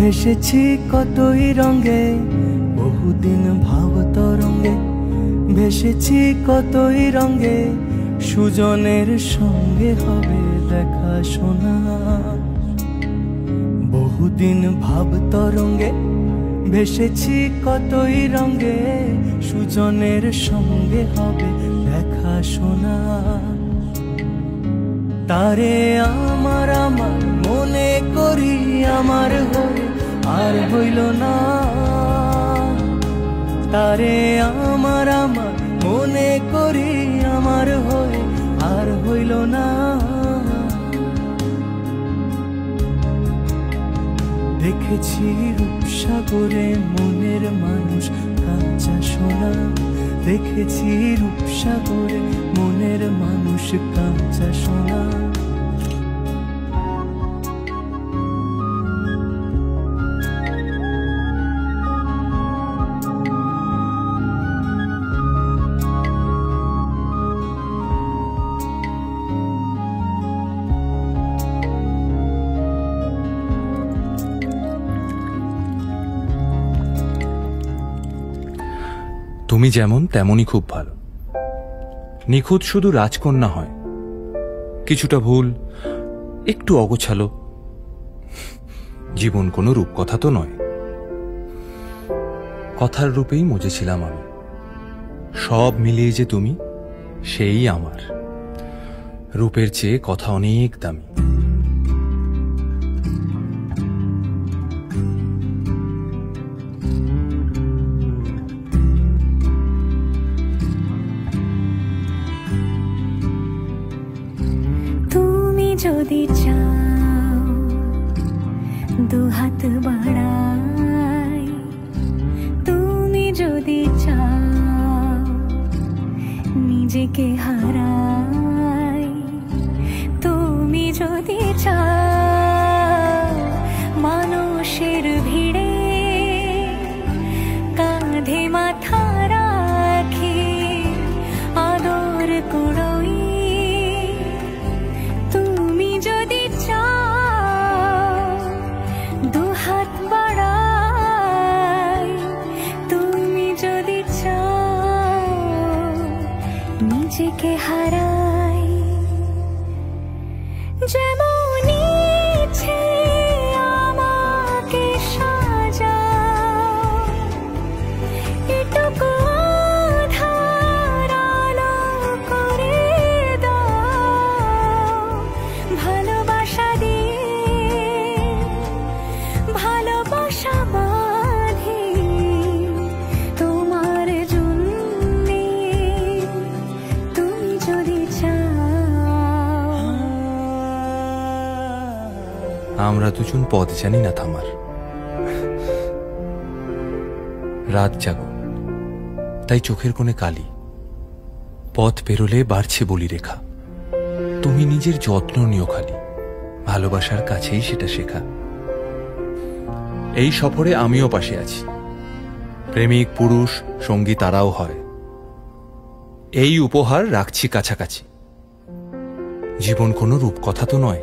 ভেসেছি কতই রঙে, বহুদিন ভাব তরঙ্গে। ভেসেছি কতই রঙে, সুজনের সঙ্গে হবে দেখা শোনা। বহুদিন ভাব তরঙ্গে ভেসেছি কতই রঙে, সুজনের সঙ্গে হবে দেখা শোনা। তারে আমার আমার মনে করি আমার হয়ে আর হইল না। তারে আমার আমার মনে করি আমার হয়ে আর হইল না। দেখেছি রূপসাগরে মনের মানুষ কাঁচা সোনা। দেখেছি রূপসাগরে মনের মানুষ কাঁচা সোনা। তুমি যেমন তেমনই খুব ভালো। নিখুঁত শুধু রাজকন্যা হয়, কিছুটা ভুল, একটু অগোছালো। জীবন কোনো রূপকথা তো নয়। কথার রূপেই মজেছিলাম আমি। সব মিলিয়ে যে তুমি, সেই আমার। রূপের চেয়ে কথা অনেক দামি। যদি চাও দুহাত বাড়াই, তুমি যদি চাও নিজেকে হারাই, তুমি যদি চাও মানুষের ভিড়ে কাঁধে মাথা রাখি আদর কুড়োই, নিজেকে হারাই। যেমন ইচ্ছে আমাকে সাজাও, এটুকু আধার আলো করে দাও। ভালোবাসা দিয়ে ভালোবাসা বাঁধি তোমার জন্যে, তুমি যদি চাও। আমরা দুজন পথ জানি না থামার। রাত জাগো, তাই চোখের কোণে কালি। পথ পেরোলে বাড়ছে বলি রেখা। তুমি নিজের যত্ন নিও খালি, ভালোবাসার কাছেই সেটা শেখা। এই সফরে আমিও পাশে আছি। প্রেমিক পুরুষ সঙ্গী তারাও হয়। এই উপহার রাখছি কাছাকাছি। জীবন কোনো রূপকথা তো নয়।